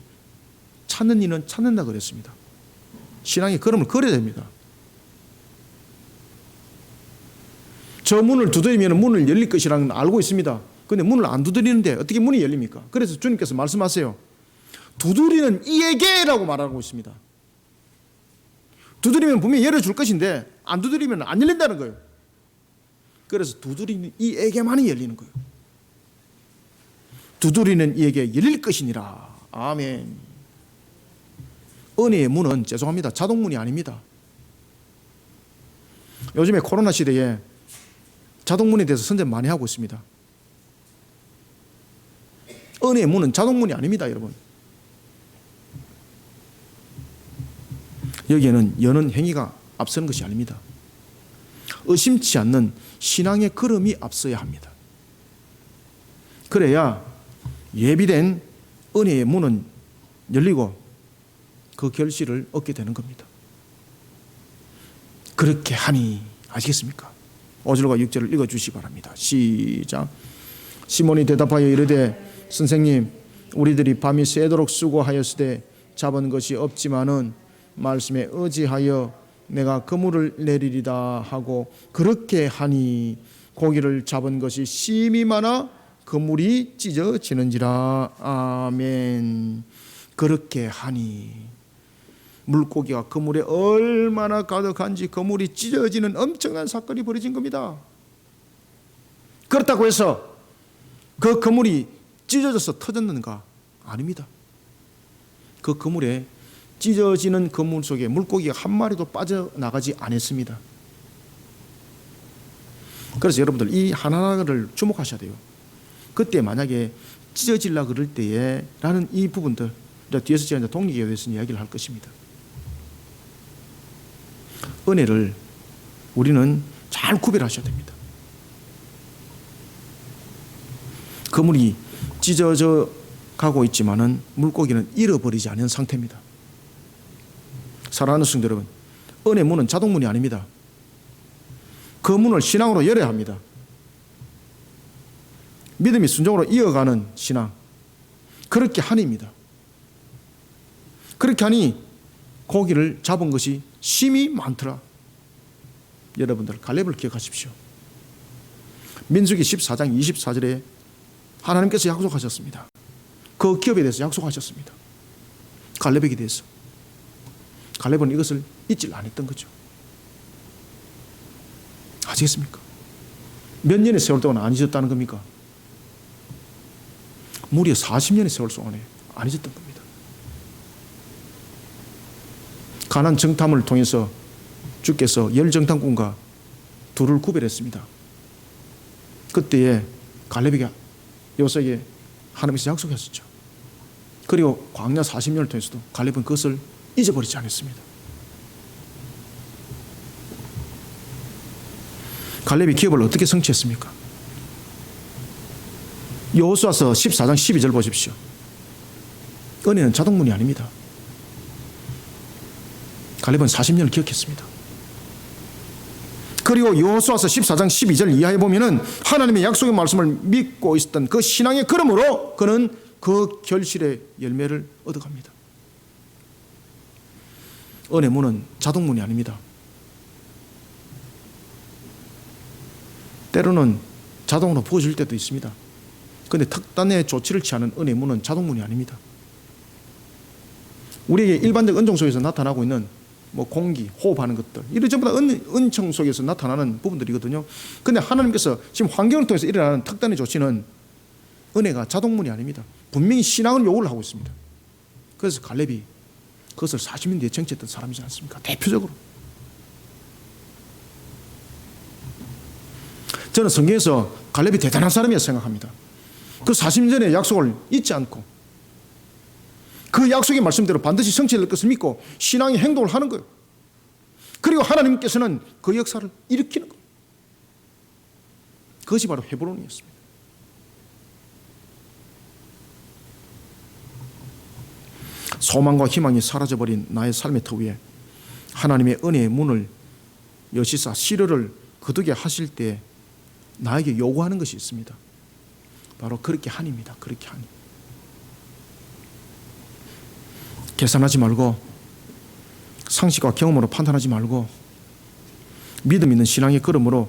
Speaker 1: 찾는 이는 찾는다 그랬습니다. 신앙의 걸음을 걸어야 됩니다. 저 문을 두드리면 문을 열릴 것이라는 건 알고 있습니다. 그런데 문을 안 두드리는데 어떻게 문이 열립니까? 그래서 주님께서 말씀하세요. 두드리는 이에게라고 말하고 있습니다. 두드리면 분명히 열어줄 것인데 안 두드리면 안 열린다는 거예요. 그래서 두드리는 이에게만이 열리는 거예요. 두드리는 이에게 열릴 것이니라. 아멘. 은혜의 문은 죄송합니다. 자동문이 아닙니다. 요즘에 코로나 시대에 자동문에 대해서 선전 많이 하고 있습니다. 은혜의 문은 자동문이 아닙니다, 여러분. 여기에는 여는 행위가 앞서는 것이 아닙니다. 의심치 않는 신앙의 걸음이 앞서야 합니다. 그래야 예비된 은혜의 문은 열리고 그 결실을 얻게 되는 겁니다. 그렇게 하니 아시겠습니까? 5절과 6절을 읽어주시기 바랍니다. 시작. 시몬이 대답하여 이르되 선생님 우리들이 밤이 새도록 수고하였으되 잡은 것이 없지만은 말씀에 의지하여 내가 그물을 내리리다 하고 그렇게 하니 고기를 잡은 것이 심히 많아 그물이 찢어지는지라. 아멘. 그렇게 하니 물고기가 그물에 얼마나 가득한지 그물이 찢어지는 엄청난 사건이 벌어진 겁니다. 그렇다고 해서 그 그물이 찢어져서 터졌는가? 아닙니다. 그 그물에 찢어지는 그물 속에 물고기가 한 마리도 빠져나가지 않았습니다. 그래서 여러분들 이 하나하나를 주목하셔야 돼요. 그때 만약에 찢어질라 그럴 때에 라는 이 부분들 뒤에서 제가 독립에 대해서 이야기를 할 것입니다. 은혜를 우리는 잘 구별하셔야 됩니다. 그물이 찢어져 가고 있지만은 물고기는 잃어버리지 않은 상태입니다. 사랑하는 성도 여러분, 은혜 문은 자동문이 아닙니다. 그 문을 신앙으로 열어야 합니다. 믿음이 순종으로 이어가는 신앙, 그렇게 하니입니다. 그렇게 하니 고기를 잡은 것이 심히 많더라. 여러분들 갈렙을 기억하십시오. 민수기 14장 24절에 하나님께서 약속하셨습니다. 그 기업에 대해서 약속하셨습니다. 갈렙에게 대해서. 갈렙은 이것을 잊질 않았던 거죠. 아시겠습니까? 몇 년의 세월 동안 안 잊었다는 겁니까? 무려 40년의 세월 동안에 안 잊었던 겁니다. 가나안 정탐을 통해서 주께서 열 정탐꾼과 둘을 구별했습니다. 그때에 갈렙에게 여호수아에게 하나님께서 약속하셨죠. 그리고 광야 40년을 통해서도 갈렙은 그것을 잊어버리지 않았습니다. 갈렙이 기업을 어떻게 성취했습니까? 여호수아서 14장 12절 보십시오. 은혜는 자동문이 아닙니다. 갈렙은 40년을 기억했습니다. 그리고 여호수아서 14장 12절 이하에 보면은 하나님의 약속의 말씀을 믿고 있었던 그 신앙의 걸음으로 그는 그 결실의 열매를 얻어갑니다. 은혜 문은 자동문이 아닙니다. 때로는 자동으로 부어질 때도 있습니다. 그런데 특단의 조치를 취하는 은혜 문은 자동문이 아닙니다. 우리에게 일반적 은총 속에서 나타나고 있는 뭐 공기, 호흡하는 것들, 이런 전부 다 은총 속에서 나타나는 부분들이거든요. 그런데 하나님께서 지금 환경을 통해서 일어나는 특단의 조치는 은혜가 자동문이 아닙니다. 분명히 신앙을 요구를 하고 있습니다. 그래서 갈렙이 그것을 40년 뒤에 정치했던 사람이지 않습니까? 대표적으로. 저는 성경에서 갈렙이 대단한 사람이라고 생각합니다. 그 40년 전의 약속을 잊지 않고 그 약속의 말씀대로 반드시 성취될 것을 믿고 신앙의 행동을 하는 거예요. 그리고 하나님께서는 그 역사를 일으키는 거예요. 그것이 바로 헤브론이었습니다. 소망과 희망이 사라져버린 나의 삶의 터 위에 하나님의 은혜의 문을 여시사 시르를 거두게 하실 때 나에게 요구하는 것이 있습니다. 바로 그렇게 하니입니다. 그렇게 하니. 계산하지 말고 상식과 경험으로 판단하지 말고 믿음 있는 신앙의 걸음으로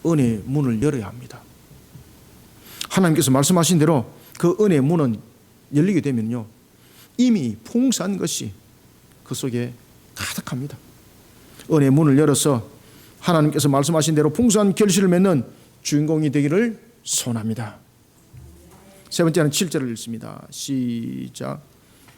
Speaker 1: 은혜의 문을 열어야 합니다. 하나님께서 말씀하신 대로 그 은혜의 문은 열리게 되면요, 이미 풍성한 것이 그 속에 가득합니다. 은혜의 문을 열어서 하나님께서 말씀하신 대로 풍성한 결실을 맺는 주인공이 되기를 소원합니다. 세 번째는 7절을 읽습니다. 시작.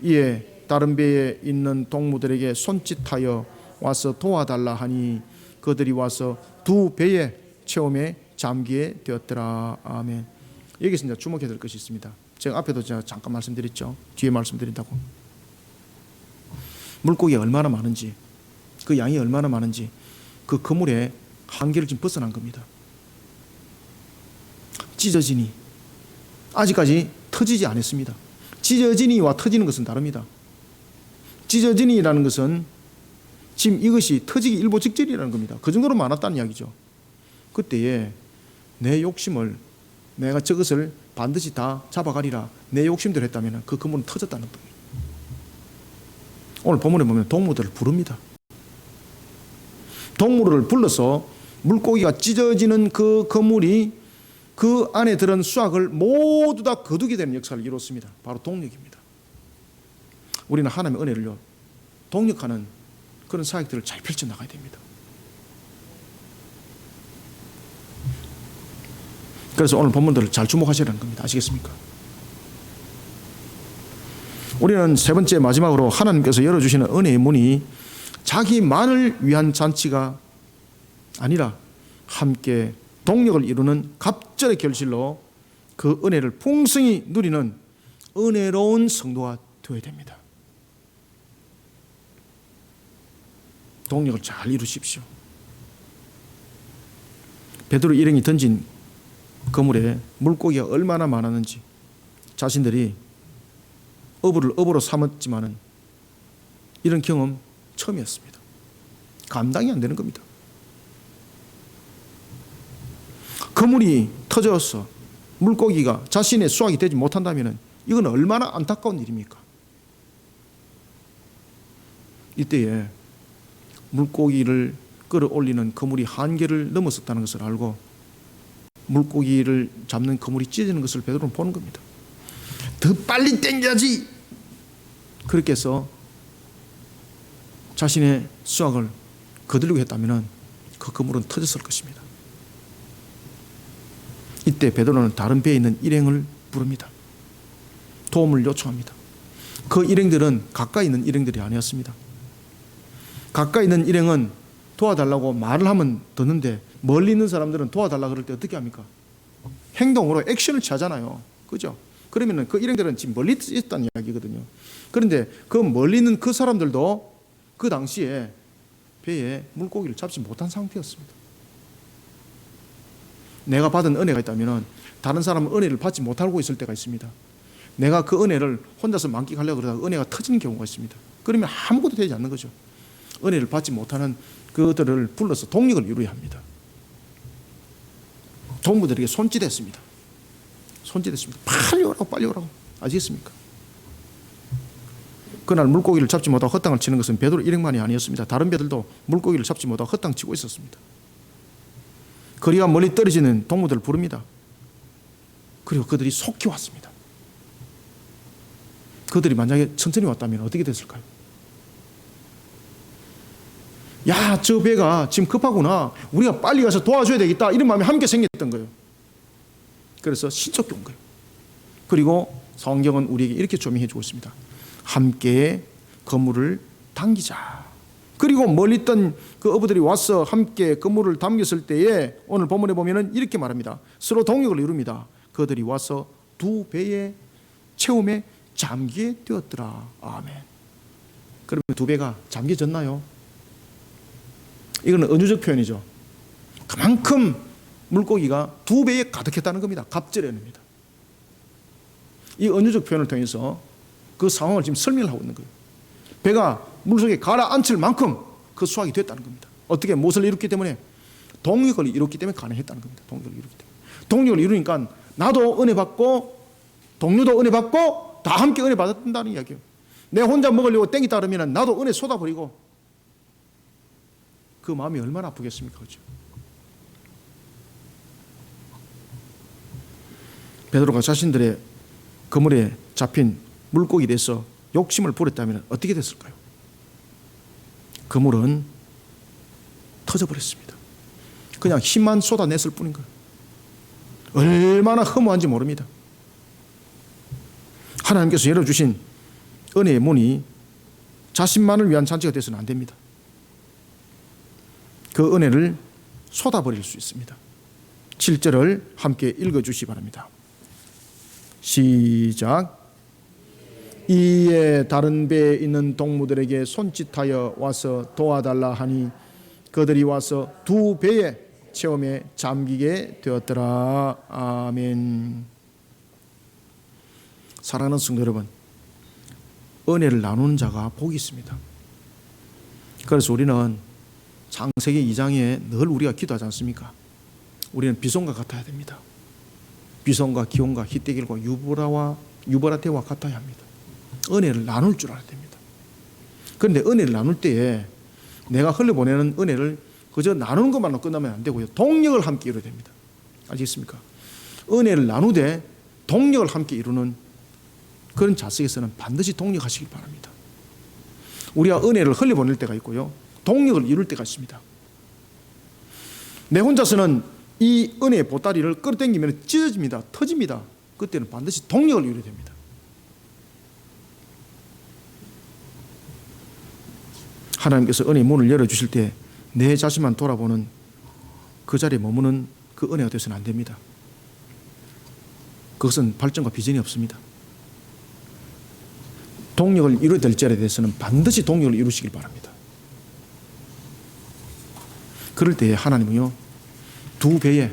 Speaker 1: 이에 다른 배에 있는 동무들에게 손짓하여 와서 도와달라 하니 그들이 와서 두 배의 체험에 잠기게 되었더라. 아멘. 여기서 이제 주목해야 될 것이 있습니다. 제가 앞에도 제가 잠깐 말씀드렸죠. 뒤에 말씀드린다고. 물고기가 얼마나 많은지, 그 양이 얼마나 많은지, 그 그물의 한계를 지금 벗어난 겁니다. 찢어지니 아직까지 터지지 않았습니다. 찢어지니와 터지는 것은 다릅니다. 찢어지니라는 것은 지금 이것이 터지기 일보 직전이라는 겁니다. 그 정도로 많았다는 이야기죠. 그때에 내 욕심을, 내가 저것을 반드시 다 잡아가리라 내 욕심대로 했다면 그 그물은 터졌다는 겁니다. 오늘 본문에 보면 동무들을 부릅니다. 동무를 불러서 물고기가 찢어지는 그 그물이 그 안에 들은 수확을 모두 다 거두게 되는 역사를 이뤘습니다. 바로 동력입니다. 우리는 하나님의 은혜를요, 동력하는 그런 사역들을 잘 펼쳐나가야 됩니다. 그래서 오늘 본문들을 잘 주목하시라는 겁니다. 아시겠습니까? 우리는 세 번째 마지막으로 하나님께서 열어주시는 은혜의 문이 자기만을 위한 잔치가 아니라 함께 동력을 이루는 갑절의 결실로 그 은혜를 풍성히 누리는 은혜로운 성도가 되어야 됩니다. 동력을 잘 이루십시오. 베드로 일행이 던진 그물에 물고기가 얼마나 많았는지 자신들이 어부를 어부로 삼았지만은 이런 경험 처음이었습니다. 감당이 안 되는 겁니다. 그물이 터져서 물고기가 자신의 수확이 되지 못한다면 이건 얼마나 안타까운 일입니까? 이때에 물고기를 끌어올리는 그물이 한계를 넘었었다는 것을 알고 물고기를 잡는 그물이 찢어지는 것을 베드로는 보는 겁니다. 더 빨리 당겨야지. 그렇게 해서 자신의 수확을 거두려고 했다면 그 그물은 터졌을 것입니다. 이때 베드로는 다른 배에 있는 일행을 부릅니다. 도움을 요청합니다. 그 일행들은 가까이 있는 일행들이 아니었습니다. 가까이 있는 일행은 도와달라고 말을 하면 듣는데 멀리 있는 사람들은 도와달라고 그럴 때 어떻게 합니까? 행동으로 액션을 취하잖아요. 그죠? 그러면 그 일행들은 지금 멀리 있다는 이야기거든요. 그런데 그 멀리 있는 그 사람들도 그 당시에 배에 물고기를 잡지 못한 상태였습니다. 내가 받은 은혜가 있다면 다른 사람은 은혜를 받지 못하고 있을 때가 있습니다. 내가 그 은혜를 혼자서 만끽하려고 그러다가 은혜가 터지는 경우가 있습니다. 그러면 아무것도 되지 않는 거죠. 은혜를 받지 못하는 그들을 불러서 동력을 이루어야 합니다. 동무들에게 손짓했습니다. 손짓했습니다. 빨리 오라고, 빨리 오라고. 아시겠습니까? 그날 물고기를 잡지 못하고 헛땅을 치는 것은 베드로 일행만이 아니었습니다. 다른 배들도 물고기를 잡지 못하고 헛땅 치고 있었습니다. 거리가 멀리 떨어지는 동무들을 부릅니다. 그리고 그들이 속히 왔습니다. 그들이 만약에 천천히 왔다면 어떻게 됐을까요? 야, 저 배가 지금 급하구나. 우리가 빨리 가서 도와줘야 되겠다. 이런 마음이 함께 생겼던 거예요. 그래서 신속히 온 거예요. 그리고 성경은 우리에게 이렇게 조명해 주고 있습니다. 함께 그물을 당기자. 그리고 멀리 있던 그 어부들이 와서 함께 그물을 당겼을 때에 오늘 본문에 보면은 이렇게 말합니다. 서로 동력을 이룹니다. 그들이 와서 두 배의 체험에 잠기게 되었더라. 아멘. 그러면 두 배가 잠겨졌나요? 이건 은유적 표현이죠. 그만큼 물고기가 두 배에 가득했다는 겁니다. 갑절해냅니다. 이 은유적 표현을 통해서 그 상황을 지금 설명을 하고 있는 거예요. 배가 물속에 가라앉힐 만큼 그 수확이 됐다는 겁니다. 어떻게? 무엇을 이뤘기 때문에? 동력을 이뤘기 때문에 가능했다는 겁니다. 동력을 이뤘기 때문에. 동력을 이루니까 나도 은혜 받고 동료도 은혜 받고 다 함께 은혜 받았다는 이야기예요. 내 혼자 먹으려고 땡기다 그러면 나도 은혜 쏟아버리고 그 마음이 얼마나 아프겠습니까? 그렇죠? 베드로가 자신들의 그물에 잡힌 물고기에 대해서 욕심을 부렸다면 어떻게 됐을까요? 그물은 터져버렸습니다. 그냥 힘만 쏟아냈을 뿐인 거예요. 얼마나 허무한지 모릅니다. 하나님께서 열어주신 은혜의 문이 자신만을 위한 잔치가 되어서는 안 됩니다. 그 은혜를 쏟아버릴 수 있습니다. 7절을 함께 읽어주시기 바랍니다. 시작. 이에 다른 배에 있는 동무들에게 손짓하여 와서 도와달라 하니 그들이 와서 두 배의 체험에 잠기게 되었더라. 아멘. 사랑하는 성도 여러분, 은혜를 나누는 자가 복이 있습니다. 그래서 우리는 창세기 2장에 늘 우리가 기도하지 않습니까? 우리는 비손과 같아야 됩니다. 비손과 기온과 히데길과 유브라테와 같아야 합니다. 은혜를 나눌 줄 알아야 됩니다. 그런데 은혜를 나눌 때에 내가 흘려보내는 은혜를 그저 나누는 것만으로 끝나면 안 되고요. 동력을 함께 이루어야 됩니다. 아시겠습니까? 은혜를 나누되 동력을 함께 이루는 그런 자석에서는 반드시 동력하시기 바랍니다. 우리가 은혜를 흘려보낼 때가 있고요. 동력을 이룰 때가 있습니다. 내 혼자서는 이 은혜의 보따리를 끌어당기면 찢어집니다. 터집니다. 그때는 반드시 동력을 이루어야 됩니다. 하나님께서 은혜의 문을 열어주실 때 내 자신만 돌아보는 그 자리에 머무는 그 은혜가 되어서는 안 됩니다. 그것은 발전과 비전이 없습니다. 동력을 이루어야 될 자리에 대해서는 반드시 동력을 이루시길 바랍니다. 그럴 때 하나님은요, 두 배에,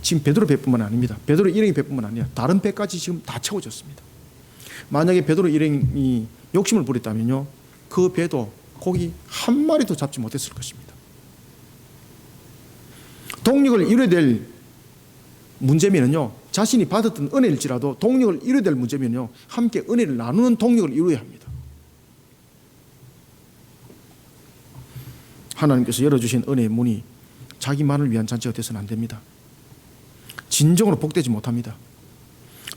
Speaker 1: 지금 베드로 배뿐만 아닙니다. 베드로 일행의 배뿐만 아니라 다른 배까지 지금 다 채워졌습니다. 만약에 베드로 일행이 욕심을 부렸다면요, 그 배도 고기 한 마리도 잡지 못했을 것입니다. 동력을 이루어야 될 문제면요, 자신이 받았던 은혜일지라도 동력을 이루어야 될 문제면요, 함께 은혜를 나누는 동력을 이루어야 합니다. 하나님께서 열어주신 은혜의 문이 자기만을 위한 잔치가 되어서는 안 됩니다. 진정으로 복되지 못합니다.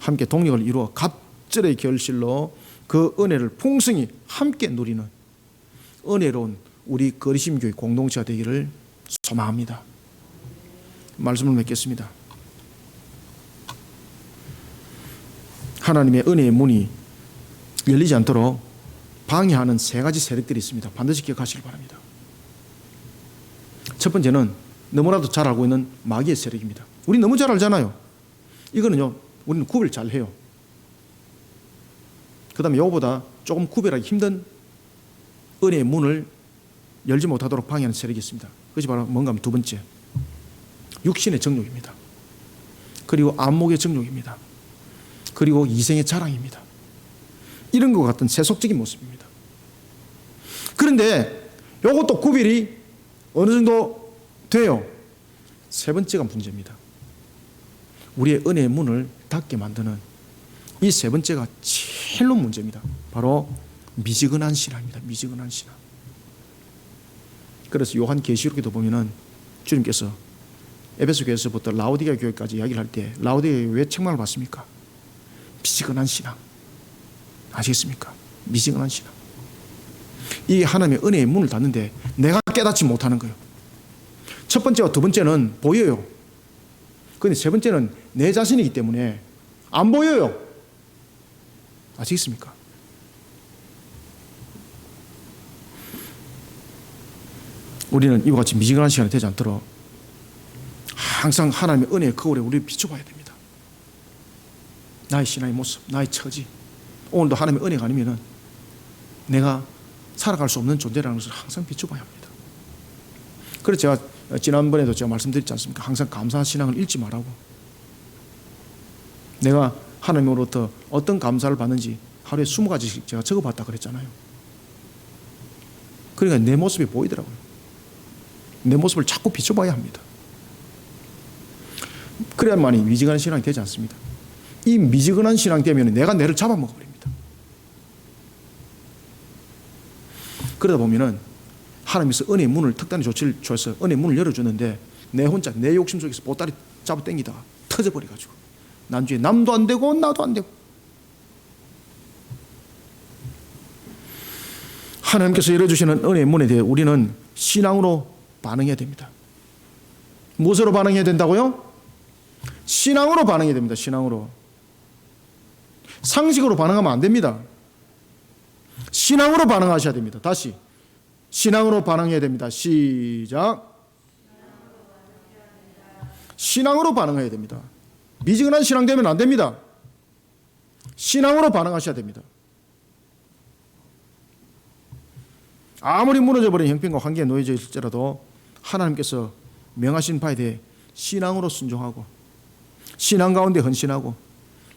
Speaker 1: 함께 동력을 이루어 갑절의 결실로 그 은혜를 풍성히 함께 누리는 은혜로운 우리 거리심교회 공동체가 되기를 소망합니다. 말씀을 맺겠습니다. 하나님의 은혜의 문이 열리지 않도록 방해하는 세 가지 세력들이 있습니다. 반드시 기억하시기 바랍니다. 첫 번째는 너무나도 잘 알고 있는 마귀의 세력입니다. 우리 너무 잘 알잖아요. 이거는요, 우리는 구별 잘 해요. 그 다음에 이거보다 조금 구별하기 힘든 은혜의 문을 열지 못하도록 방해하는 세력이 있습니다. 그것이 바로 뭔가 하면 두 번째, 육신의 정욕입니다. 그리고 안목의 정욕입니다. 그리고 이생의 자랑입니다. 이런 것 같은 세속적인 모습입니다. 그런데 이것도 구별이 어느 정도 돼요. 세 번째가 문제입니다. 우리의 은혜의 문을 닫게 만드는 이 세 번째가 제일로 문제입니다. 바로 미지근한 신앙입니다. 미지근한 신앙. 그래서 요한계시록에도 보면은 주님께서 에베소 교회에서부터 라오디게아 교회까지 이야기를 할 때 라오디게아 교회에 왜 책망을 받습니까? 미지근한 신앙. 아시겠습니까? 미지근한 신앙. 이 하나님의 은혜의 문을 닫는데 내가 깨닫지 못하는 거예요. 첫 번째와 두 번째는 보여요. 그런데 세 번째는 내 자신이기 때문에 안 보여요. 아시겠습니까? 우리는 이와 같이 미지근한 시간이 되지 않도록 항상 하나님의 은혜의 거울에 우리를 비춰봐야 됩니다. 나의 신앙의 모습, 나의 처지. 오늘도 하나님의 은혜가 아니면은 내가 살아갈 수 없는 존재라는 것을 항상 비춰봐야 합니다. 그래서 제가 지난번에도 제가 말씀드렸지 않습니까? 항상 감사한 신앙을 잃지 말라고. 내가 하나님으로부터 어떤 감사를 받는지 하루에 20가지씩 제가 적어봤다 그랬잖아요. 그러니까 내 모습이 보이더라고요. 내 모습을 자꾸 비춰봐야 합니다. 그래야만이 미지근한 신앙이 되지 않습니다. 이 미지근한 신앙이 되면 내가 내를 잡아먹어버립니다. 그러다 보면은 하나님께서 은혜의 문을 특단의 조치를 줘서 은혜의 문을 열어주는데 내 혼자 내 욕심 속에서 보따리 잡아 당기다가 터져버려가지고 나중에 남도 안 되고 나도 안 되고. 하나님께서 열어주시는 은혜의 문에 대해 우리는 신앙으로 반응해야 됩니다. 무엇으로 반응해야 된다고요? 신앙으로 반응해야 됩니다. 신앙으로. 상식으로 반응하면 안 됩니다. 신앙으로 반응하셔야 됩니다. 다시 신앙으로 반응해야 됩니다. 시작. 신앙으로 반응해야 됩니다. 미지근한 신앙 되면 안 됩니다. 신앙으로 반응하셔야 됩니다. 아무리 무너져버린 형편과 환경에 놓여져 있을지라도 하나님께서 명하신 바에 대해 신앙으로 순종하고 신앙 가운데 헌신하고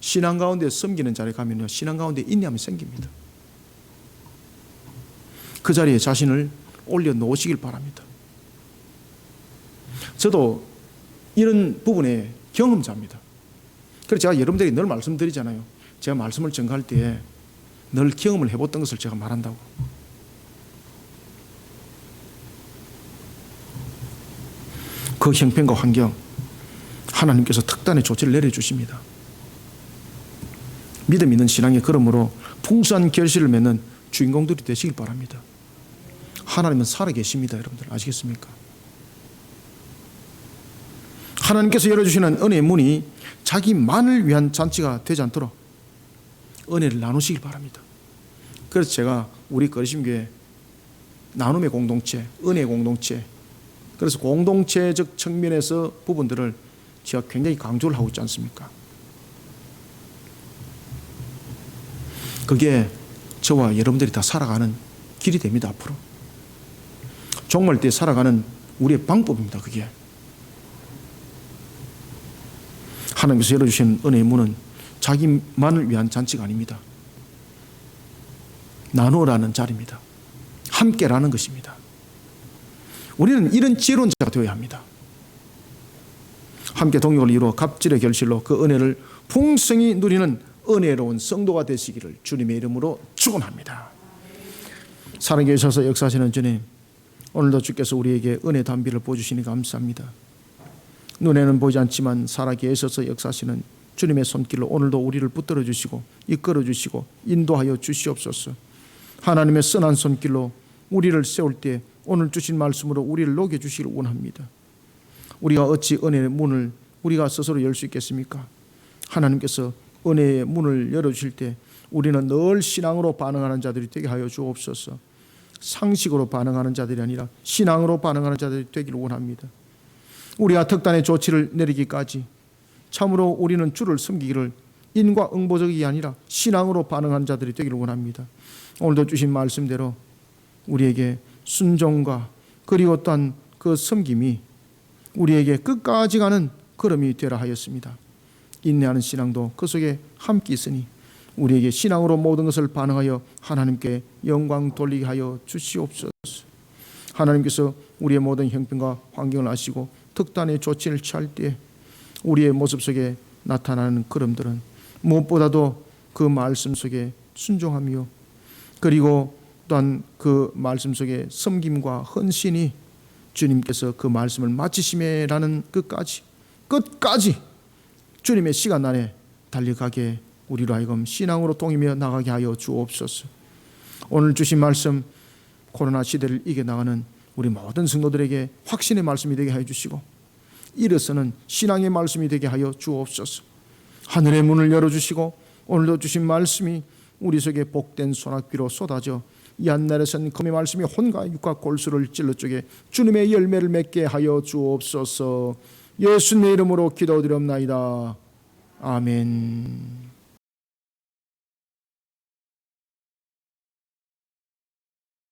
Speaker 1: 신앙 가운데 섬기는 자리에 가면요, 신앙 가운데 인내함이 생깁니다. 그 자리에 자신을 올려놓으시길 바랍니다. 저도 이런 부분에 경험자입니다. 그래서 제가 여러분들에게 늘 말씀드리잖아요. 제가 말씀을 전가할 때 늘 경험을 해봤던 것을 제가 말한다고. 그 형편과 환경 하나님께서 특단의 조치를 내려주십니다. 믿음 있는 신앙의 걸음으로 풍성한 결실을 맺는 주인공들이 되시길 바랍니다. 하나님은 살아계십니다. 여러분들 아시겠습니까? 하나님께서 열어주시는 은혜의 문이 자기만을 위한 잔치가 되지 않도록 은혜를 나누시길 바랍니다. 그래서 제가 우리 거리심교회 나눔의 공동체, 은혜의 공동체, 그래서 공동체적 측면에서 부분들을 제가 굉장히 강조를 하고 있지 않습니까? 그게 저와 여러분들이 다 살아가는 길이 됩니다. 앞으로 종말 때 살아가는 우리의 방법입니다. 그게 하나님께서 열어주신 은혜의 문은 자기만을 위한 잔치가 아닙니다. 나누라는 자리입니다. 함께라는 것입니다. 우리는 이런 지혜로운 자가 되어야 합니다. 함께 동역을 이루어 갑질의 결실로 그 은혜를 풍성히 누리는 은혜로운 성도가 되시기를 주님의 이름으로 축원합니다. 살아계에 있어서 역사하시는 주님, 오늘도 주께서 우리에게 은혜 담비를 보여주시니 감사합니다. 눈에는 보이지 않지만 살아계에 있어서 역사하시는 주님의 손길로 오늘도 우리를 붙들어 주시고 이끌어 주시고 인도하여 주시옵소서. 하나님의 선한 손길로 우리를 세울 때 오늘 주신 말씀으로 우리를 녹여주시기를 원합니다. 우리가 어찌 은혜의 문을 우리가 스스로 열 수 있겠습니까? 하나님께서 은혜의 문을 열어주실 때 우리는 늘 신앙으로 반응하는 자들이 되게 하여 주옵소서. 상식으로 반응하는 자들이 아니라 신앙으로 반응하는 자들이 되기를 원합니다. 우리가 특단의 조치를 내리기까지 참으로 우리는 주를 섬기기를 인과응보적이 아니라 신앙으로 반응하는 자들이 되기를 원합니다. 오늘도 주신 말씀대로 우리에게 순종과 그리고 또한 그 섬김이 우리에게 끝까지 가는 걸음이 되라 하였습니다. 인내하는 신앙도 그 속에 함께 있으니 우리에게 신앙으로 모든 것을 반응하여 하나님께 영광 돌리게 하여 주시옵소서. 하나님께서 우리의 모든 형편과 환경을 아시고 특단의 조치를 취할 때에 우리의 모습 속에 나타나는 걸음들은 무엇보다도 그 말씀 속에 순종하며 그리고 또한 그 말씀 속에 섬김과 헌신이 주님께서 그 말씀을 마치심에라는 끝까지 주님의 시간 안에 달려가게 우리로 하여금 신앙으로 동이며 나가게 하여 주옵소서. 오늘 주신 말씀 코로나 시대를 이겨나가는 우리 모든 성도들에게 확신의 말씀이 되게 하여 주시고 일어서는 신앙의 말씀이 되게 하여 주옵소서. 하늘의 문을 열어주시고 오늘도 주신 말씀이 우리 속에 복된 소낙비로 쏟아져 이 한날에선 금의 말씀이 혼과 육과 골수를 찔러 쪼개 주님의 열매를 맺게 하여 주옵소서. 예수님의 이름으로 기도드렸나이다. 아멘.